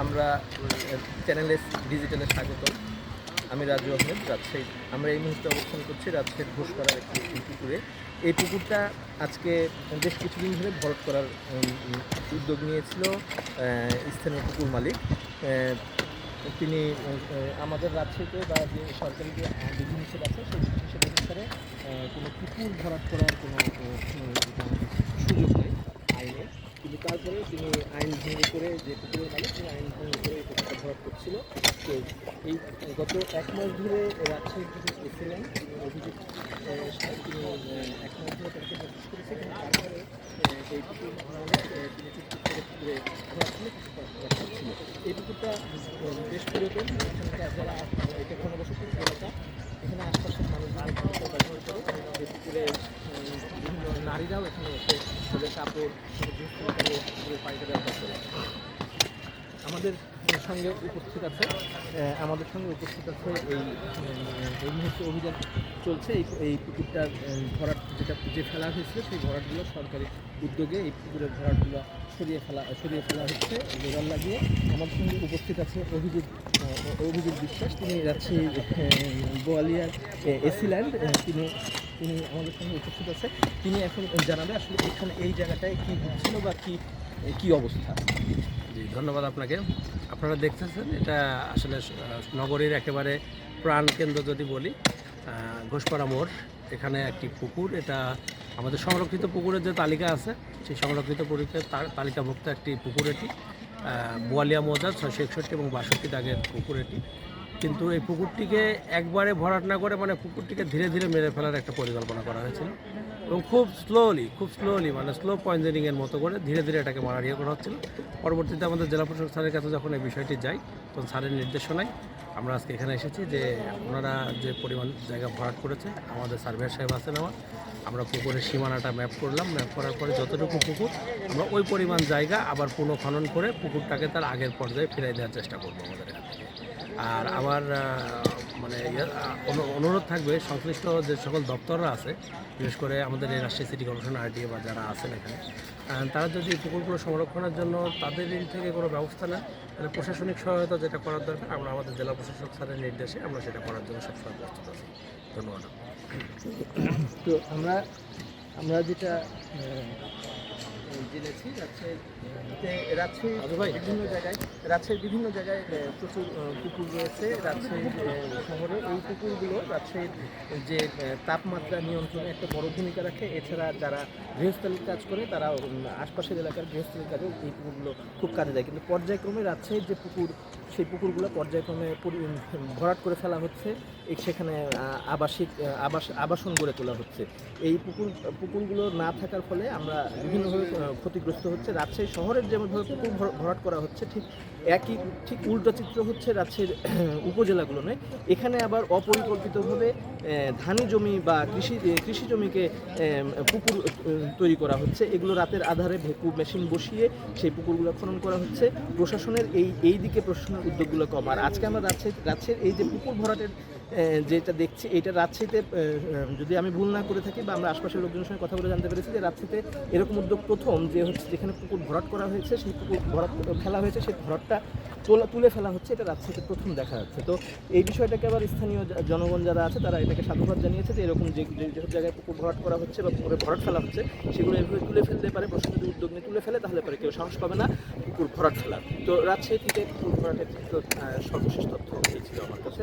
আমরা channel S ডিজিটালে স্বাগত। আমি রাজু আহমেদ, রাজশাহী। আমরা এই মুহূর্তে অবস্থান করছি রাজশাহীর ঘোষপাড়ার একটি পুকুরে। এই পুকুরটা আজকে বেশ কিছুদিন ধরে ভরাট করার উদ্যোগ নিয়েছিল স্থানীয় পুকুর মালিক। তিনি আমাদের রাজশাহীতে বা যে সরকারি যে বিধিনিষেধ আছে সেই বিধিনিষেধ অনুসারে কোনো পুকুর ভরাট করার কোনো সুযোগ নেই আইনে, কিন্তু তারপরে তিনি আইন ভঙ্গ করে, যে পুকুরের মালিক তিনি আইন ভঙ্গ করে এই পুকুরটা ভরাট করছিল। তো এই গত 1 মাস ধরে রাজশাহীর যিনি এসেছিলেন অভিযোগ তিনি 1 মাস ধরে তাকে নোটিশ করেছে, কিন্তু তারপরে এই পুকুর মালিক তিনি চুক্তি করে পুকুরে ভরাট ছিল। এই পুকুরটা বেশ পুরাতন, এখানকার যারা এটা ঘনবসতি এলাকা, এখানে আশপাশের মানুষজন ব্যবহার করে। এই পুকুরে বিভিন্ন নারীরাও এখানে এসে তাদের কাপড় পুকুরের পানিটা ব্যবহার করে। আমাদের সঙ্গে উপস্থিত আছে এই মুহূর্তে অভিযান চলছে। এই পুকুরটার ভরাট যে ফেলা হয়েছিল সেই ভরাটগুলো সরকারি উদ্যোগে এই পুকুরের ভরাটগুলো সরিয়ে ফেলা হচ্ছে লেবার লাগিয়ে। আমাদের সঙ্গে উপস্থিত আছে অভিজিৎ বিশ্বাস, তিনি যাচ্ছি বোয়ালিয়ার এসিল্যান্ড। তিনি আমাদের সঙ্গে উপস্থিত আছে। তিনি এখন জানাবে আসলে এখানে এই জায়গাটায় কী হচ্ছিল বা কী অবস্থা। জি, ধন্যবাদ আপনাকে। আপনারা দেখতেছেন এটা আসলে নগরীর একেবারে প্রাণকেন্দ্র যদি বলি, ঘোষপাড়া মোড়। এখানে একটি পুকুর, এটা আমাদের সংরক্ষিত পুকুরের যে তালিকা আছে সেই সংরক্ষিত পুকুরের তালিকাভুক্ত একটি পুকুর এটি। বোয়ালিয়া মৌজা 661 এবং 62 দাগের পুকুর এটি। কিন্তু এই পুকুরটিকে একবারে ভরাট না করে পুকুরটিকে ধীরে ধীরে মেরে ফেলার একটা পরিকল্পনা করা হয়েছিল এবং খুব স্লোলি স্লো পয়েজনিংয়ের মতো করে ধীরে ধীরে এটাকে মারা করা হচ্ছিল। পরবর্তীতে আমাদের জেলা প্রশাসক স্যারের কাছে যখন এই বিষয়টি যাই, তখন স্যারের নির্দেশনায় আমরা আজকে এখানে এসেছি যে ওনারা যে পরিমাণ জায়গা ভরাট করেছে, আমাদের সার্ভেয়ার সাহেব আছেন আমরা পুকুরের সীমানাটা ম্যাপ করলাম। ম্যাপ করার পরে যতটুকু পুকুর আমরা ওই পরিমাণ জায়গা আবার পুনঃখনন করে পুকুরটাকে তার আগের পর্যায়ে ফিরিয়ে দেওয়ার চেষ্টা করবো আমাদের এখান থেকে। আর আমার অনুরোধ থাকবে সংশ্লিষ্ট যে সকল দপ্তররা আছে, বিশেষ করে আমাদের এই রাজশাহী সিটি কর্পোরেশন আরটিএ বা যারা আছেন এখানে, তারা যদি পুকুরগুলো সংরক্ষণের জন্য তাদের দিক থেকে কোনো ব্যবস্থা নেন, তাহলে প্রশাসনিক সহায়তা যেটা করার দরকার আমরা আমাদের জেলা প্রশাসক স্যারের নির্দেশে আমরা সেটা করার জন্য সবসময় প্রস্তুত আছি। ধন্যবাদ। তো আমরা যেটা জেনেছি রাজশাহীর বিভিন্ন জায়গায় প্রচুর পুকুর রয়েছে। রাজশাহী শহরে এই পুকুরগুলো রাজশাহীর যে তাপমাত্রা নিয়ন্ত্রণে একটা বড় ভূমিকা রাখে। এছাড়া যারা গৃহস্থালির কাজ করে তারা আশপাশের এলাকার গৃহস্থালির কাজেও এই পুকুরগুলো খুব কাজে দেয়। কিন্তু পর্যায়ক্রমে রাজশাহীর যে পুকুর, সেই পুকুরগুলো পর্যায়ক্রমে ভরাট করে ফেলা হচ্ছে, সেখানে আবাসন গড়ে তোলা হচ্ছে। এই পুকুরগুলো না থাকার ফলে আমরা বিভিন্নভাবে ক্ষতিগ্রস্ত হচ্ছে। রাজশাহী শহরের যেমনভাবে পুকুর ভরাট করা হচ্ছে, ঠিক উল্টো চিত্র হচ্ছে রাজশাহীর উপজেলাগুলো নয়। এখানে আবার অপরিকল্পিতভাবে ধানি জমি বা কৃষি জমিকে পুকুর তৈরি করা হচ্ছে। এগুলো রাতের আধারে ভেকু মেশিন বসিয়ে সেই পুকুরগুলো খনন করা হচ্ছে। প্রশাসনের এই দিকে প্রশাসনের উদ্যোগগুলো কম। আর আজকে আমরা রাজশাহীর এই যে পুকুর ভরাটের যেটা দেখছি, এইটা রাজশাহীতে, যদি আমি ভুল না করে থাকি বা আমরা আশপাশের লোকজনের সঙ্গে কথা বলে জানতে পেরেছি যে রাজশাহীতে এরকম উদ্যোগ প্রথম, যে হচ্ছে যেখানে পুকুর ভরাট করা হয়েছে, সেই পুকুর ভরাট ফেলা হয়েছে, সেই ভরাটটা তুলে ফেলা হচ্ছে, এটা রাজশাহীতে প্রথম দেখা যাচ্ছে। তো এই বিষয়টাকে আবার স্থানীয় জনগণ যারা আছে তারা এটাকে সাধুবাদ জানিয়েছে যে এরকম যেসব জায়গায় পুকুর ভরাট করা হচ্ছে বা পুকুরে ভরাট ফেলা হচ্ছে, সেগুলো এভাবে তুলে ফেলতে পারে। প্রশাসন যদি উদ্যোগ নিয়ে তুলে ফেলে তাহলে পরে কেউ সাহস পাবে না পুকুর ভরাট ফেলার। তো রাজশাহী থেকে পুকুর ভরাটের সর্বশেষ তথ্য এই ছিল আমার কাছে।